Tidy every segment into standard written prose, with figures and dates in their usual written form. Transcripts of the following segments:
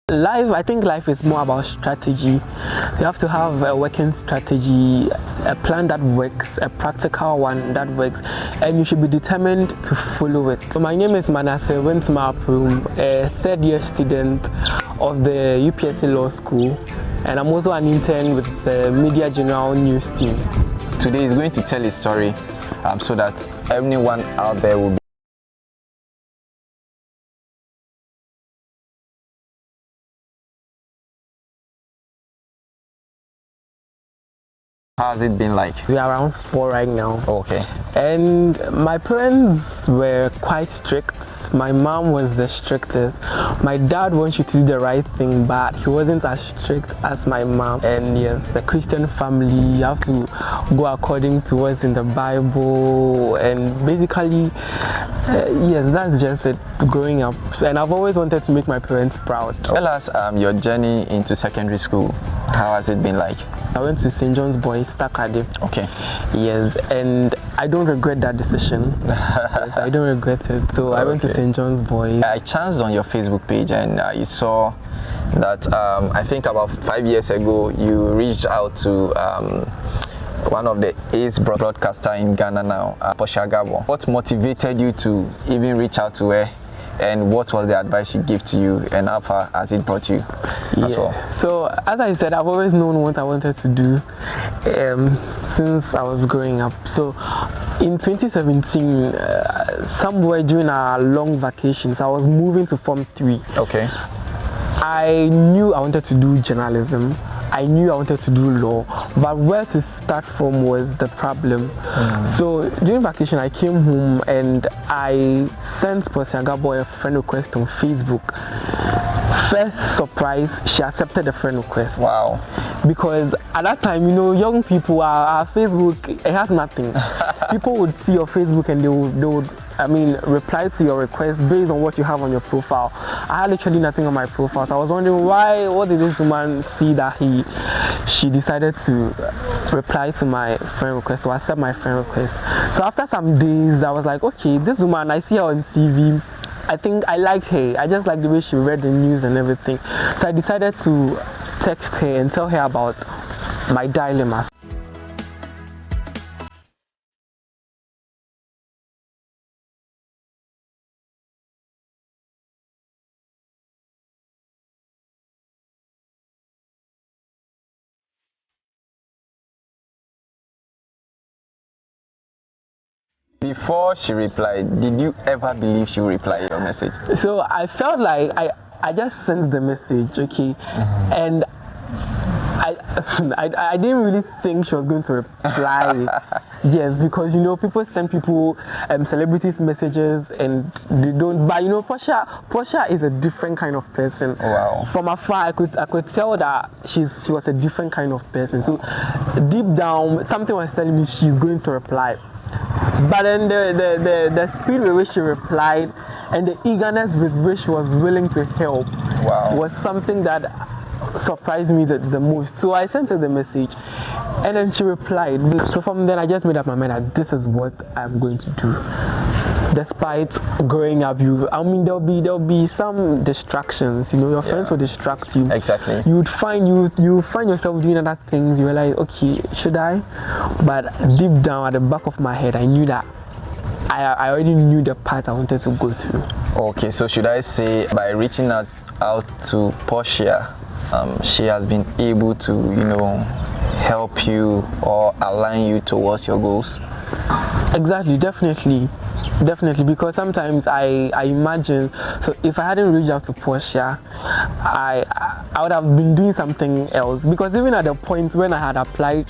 Life, I think life is more about strategy. You have to have a working strategy, a plan that works, a practical one that works, and you should be determined to follow it. So my name is Manasseh, a third-year student of the UPSC Law School, and I'm also an intern with the Media General News team. Today is going to tell a story so that everyone out there will be. How has it been like? We are around 4 right now. Okay. And my parents were quite strict. My mom was the strictest. My dad wants you to do the right thing, but he wasn't as strict as my mom. And yes, the Christian family, you have to go according to what's in the Bible. And basically, yes, that's just it, growing up. And I've always wanted to make my parents proud. Tell us your journey into secondary school. How has it been like? I went to St. John's Boys Academy. Okay. Yes, and I don't regret that decision. Yes, I don't regret it. So I went to St. John's Boys. I chanced on your Facebook page and you saw that I think about 5 years ago you reached out to one of the ace broadcaster in Ghana now, Portia Gabor. What motivated you to even reach out to her? And what was the advice she gave to you, and how far has it brought you as well? So as I said, I've always known what I wanted to do since I was growing up. So in 2017, somewhere during our long vacations, I was moving to Form 3. Okay. I knew I wanted to do journalism. I knew I wanted to do law, but where to start from was the problem. So during vacation, I came home and I sent Portia Gabor a friend request on Facebook. First surprise, she accepted the friend request. Wow. Because at that time, you know, young people, our Facebook, it has nothing. People would see your Facebook and they would reply to your request based on what you have on your profile. I had literally nothing on my profile, so I was wondering what did this woman see that she decided to reply to my friend request or accept my friend request. So after some days, I was like, okay, this woman, I see her on TV. I think I liked her. I just liked the way she read the news and everything. So I decided to text her and tell her about my dilemma. Before she replied, did you ever believe she would reply your message? So I felt like I just sent the message, okay, and I didn't really think she was going to reply. Yes, because you know people send people celebrities messages and they don't. But you know Portia is a different kind of person. Wow. From afar, I could tell that she was a different kind of person. So deep down, something was telling me she's going to reply. But then the speed with which she replied and the eagerness with which she was willing to help was something that surprised me the most. So I sent her the message and then she replied. So from then I just made up my mind that this is what I'm going to do. Despite growing up, there'll be some distractions. You know, your friends will distract you. Exactly. You find yourself doing other things. You realize, okay, should I? But deep down at the back of my head, I knew that I already knew the path I wanted to go through. Okay, so should I say by reaching out to Portia, she has been able to, you know, help you or align you towards your goals? Exactly, definitely, because sometimes I imagine, so if I hadn't reached out to Portia, I would have been doing something else, because even at the point when I had applied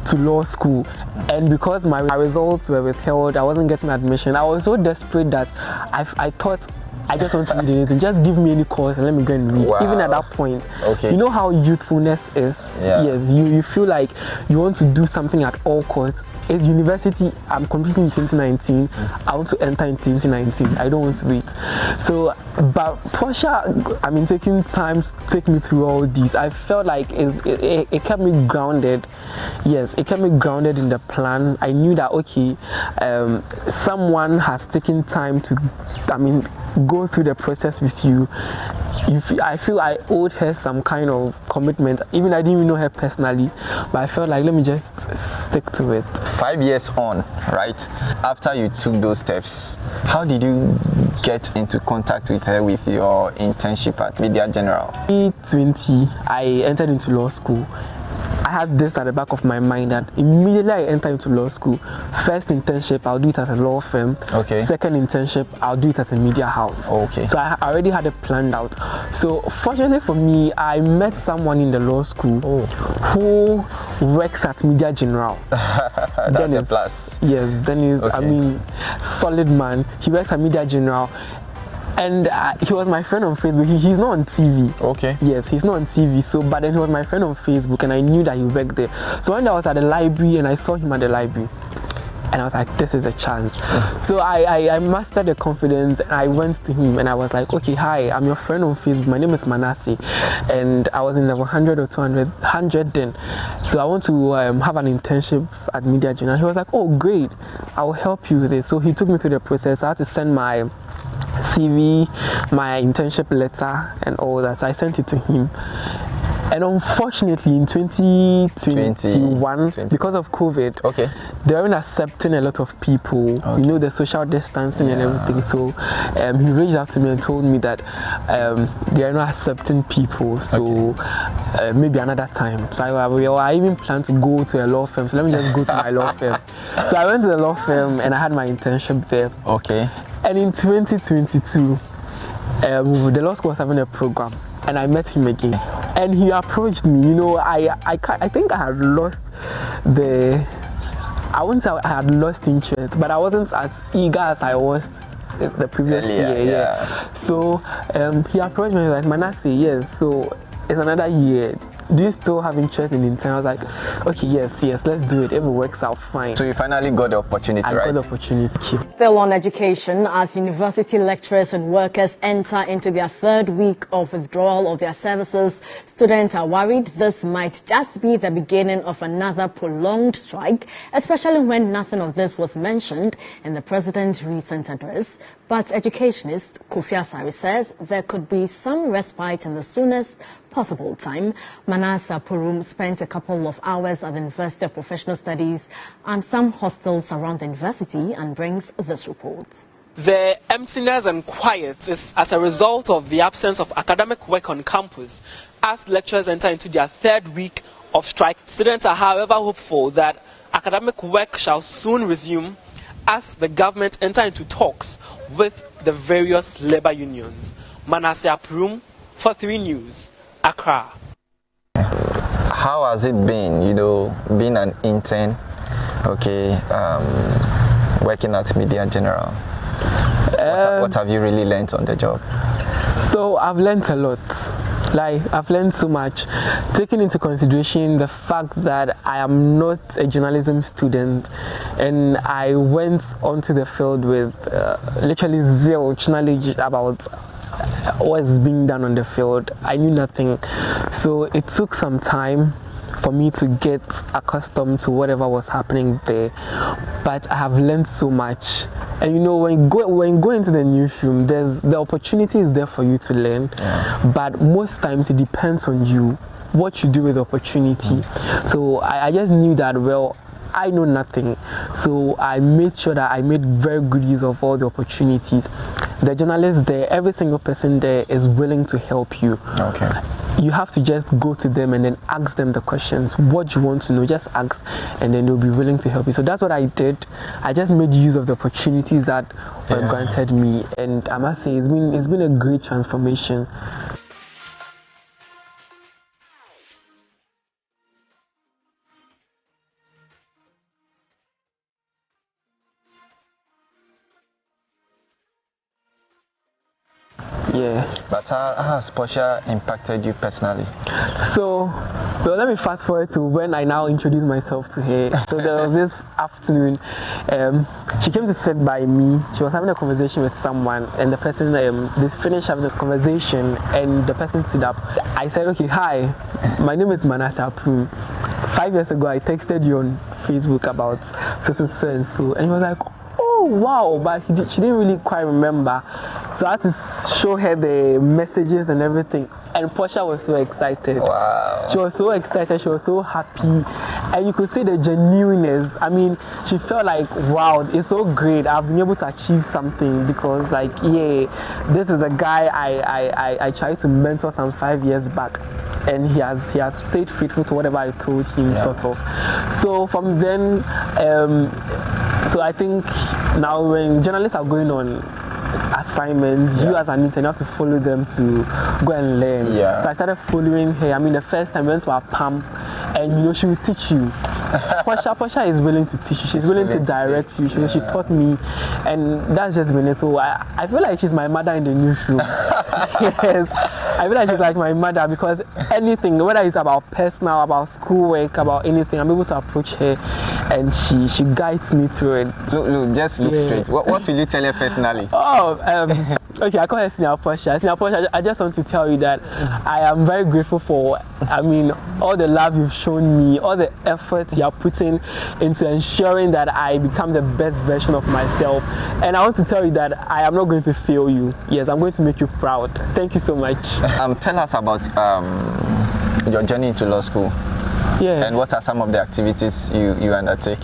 to law school and because my results were withheld, I wasn't getting admission, I was so desperate that I thought I just want to read anything. Just give me any course and let me go and read. Wow. Even at that point, okay. You know how youthfulness is. Yeah. Yes, you feel like you want to do something at all costs. It's university. I'm completing in 2019. I want to enter in 2019. I don't want to wait. So, but Portia, taking time to take me through all these. I felt like it kept me grounded. Yes, it kept me grounded in the plan. I knew that okay, someone has taken time to, go through the process with you, I feel I owed her some kind of commitment. Even I didn't even know her personally, but I felt like let me just stick to it. 5 years on, right? After you took those steps, how did you get into contact with her with your internship at Media General? In 2020, I entered into law school. I had this at the back of my mind that immediately I enter into law school, first internship I'll do it at a law firm. Okay. Second internship I'll do it at a media house. Okay. So I already had it planned out. So fortunately for me, I met someone in the law school who works at Media General. That's a plus. Yes, Dennis. Okay. I mean, solid man. He works at Media General. And he was my friend on Facebook. He's not on TV. Okay. Yes, he's not on TV. So, but then he was my friend on Facebook, and I knew that he worked there. So when I was at the library and I saw him at the library, and I was like, this is a chance. So I mastered the confidence, and I went to him and I was like, okay, hi, I'm your friend on Facebook. My name is Manasseh, and I was in level 100 or 100 then. So I want to have an internship at Media General. He was like, oh, great, I'll help you with it. So he took me through the process. I had to send my CV, my internship letter, and all that. So I sent it to him. And unfortunately, in 2021, because of COVID, they weren't accepting a lot of people. You know, the social distancing and everything. So he reached out to me and told me that they are not accepting people. So maybe another time. So I even planned to go to a law firm. So let me just go to my law firm. So I went to the law firm and I had my internship there. Okay. And in 2022, the law school was having a program, and I met him again. And he approached me. You know, I think I had lost I wouldn't say I had lost interest, but I wasn't as eager as I was the previous year. Yeah. So he approached me like, Manasseh, yes. So it's another year. Do you still have interest in intern? I was like, okay, yes, let's do it. If it works out, fine. So you finally got the opportunity, right? I got the opportunity. Still on education, as university lecturers and workers enter into their third week of withdrawal of their services, students are worried this might just be the beginning of another prolonged strike, especially when nothing of this was mentioned in the president's recent address. But educationist Kofi Asare says there could be some respite in the soonest possible time. Manasseh spent a couple of hours at the University of Professional Studies and some hostels around the university and brings this report. The emptiness and quiet is as a result of the absence of academic work on campus as lecturers enter into their third week of strike. Students are, however, hopeful that academic work shall soon resume as the government enter into talks with the various labor unions. Manasseh for 3 News, Accra. How has it been, you know, being an intern, working at Media General? What have you really learned on the job? So I've learned a lot. Like, I've learned so much, taking into consideration the fact that I am not a journalism student, and I went onto the field with literally zero knowledge about what's being done on the field. I knew nothing. So it took some time for me to get accustomed to whatever was happening there, but I have learned so much. And you know, when you go into the newsroom, the opportunity is there for you to learn, but most times it depends on you, what you do with the opportunity. So I just knew that, well, I know nothing, so I made sure that I made very good use of all the opportunities. The journalists there, every single person there is willing to help you. You have to just go to them and then ask them the questions. What you want to know, just ask, and then they'll be willing to help you. So that's what I did. I just made use of the opportunities that were granted me, and I must say it's been a great transformation. But how has Portia impacted you personally? So let me fast forward to when I now introduce myself to her. So there was this afternoon, she came to sit by me. She was having a conversation with someone, and the person, they finished having a conversation, and the person stood up. I said, okay, hi, my name is Manasseh. 5 years ago, I texted you on Facebook about so, and he was like, oh wow, but she didn't really quite remember. So I had to show her the messages and everything. And Portia was so excited. Wow. She was so excited. She was so happy, and you could see the genuineness. I mean, she felt like, wow, it's so great. I've been able to achieve something because, like, yeah, this is a guy I tried to mentor some 5 years back, and he has stayed faithful to whatever I told him, sort of. So from then, so I think now when journalists are going on assignments, you as an intern have to follow them to go and learn. So I started following her. I mean, the first time I went to her palm, and she will teach you. Portia is willing to teach you. She's willing to direct you. She taught me, and that's just been it. So I feel like she's my mother in the newsroom. Yes, I feel like she's like my mother because anything, whether it's about personal, about schoolwork, about anything, I'm able to approach her, and she guides me through it. Look, just look straight. What will you tell her personally? Okay, I call her Senior Portia. Senior Portia, I just want to tell you that I am very grateful for, I mean, all the love you've shown me, all the effort you're putting into ensuring that I become the best version of myself. And I want to tell you that I am not going to fail you. Yes, I'm going to make you proud. Thank you so much. Tell us about your journey into law school. Yeah. And what are some of the activities you undertake?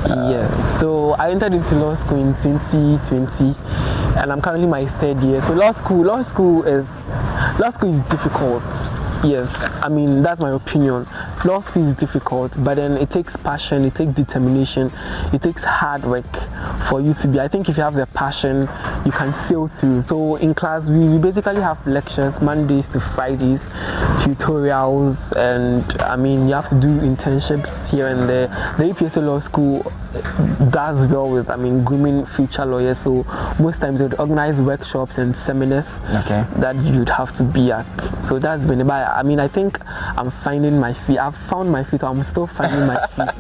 Yes. So I entered into law school in 2020, and I'm currently my 3rd year. So law school is difficult. Yes, I mean, that's my opinion. Law school is difficult, but then it takes passion, it takes determination, it takes hard work for you to be. I think if you have the passion, you can sail through. So in class, we basically have lectures Mondays to Fridays, tutorials, and I mean, you have to do internships here and there. The APSA Law School does well with, I mean, grooming future lawyers. So most times they would organize workshops and seminars that you'd have to be at. So that's been about. I mean, I think I'm finding my feet. I've found my feet. I'm still finding my feet.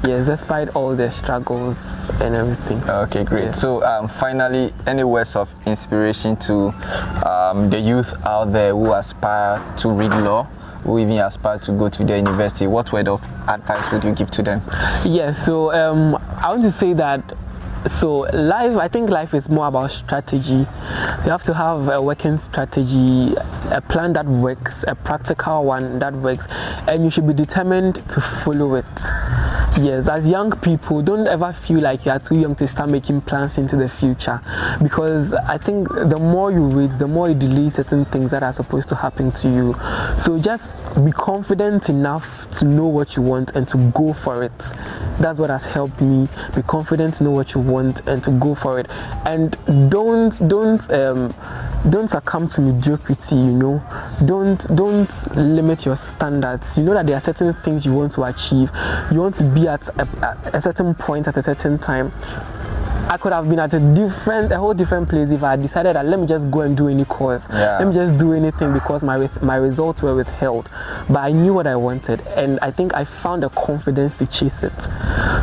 Yes, despite all the struggles and everything. Okay, great. Yeah. So finally, any words of inspiration to the youth out there who aspire to read law, who even aspire to go to their university? What word of advice would you give to them? Yeah, so I want to say that, so I think life is more about strategy. You have to have a working strategy, a plan that works, a practical one that works, and you should be determined to follow it. Yes, as young people, don't ever feel like you are too young to start making plans into the future, because I think the more you wait, the more you delay certain things that are supposed to happen to you. So just be confident enough to know what you want and to go for it. That's what has helped me. Be confident to know what you want and to go for it, and don't succumb to mediocrity. Don't limit your standards. You know that there are certain things you want to achieve. You want to be at a certain point at a certain time. I could have been at a whole different place if I had decided that let me just go and do any course. Let me just do anything because my results were withheld. But I knew what I wanted, and I think I found the confidence to chase it.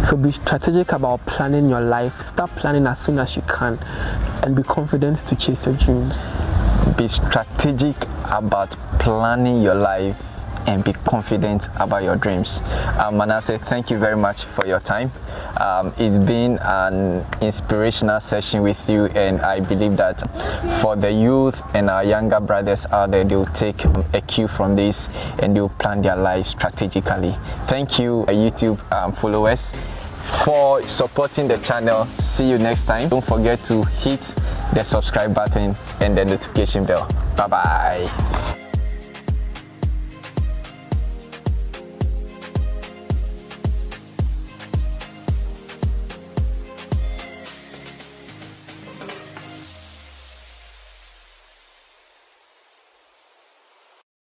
So be strategic about planning your life. Start planning as soon as you can, and be confident to chase your dreams. Be strategic about planning your life and be confident about your dreams. Manasseh, thank you very much for your time. It's been an inspirational session with you, and I believe that for the youth and our younger brothers out there, they'll take a cue from this and they'll plan their lives strategically. Thank you, YouTube followers, for supporting the channel. See you next time. Don't forget to hit the subscribe button and the notification bell. Bye bye.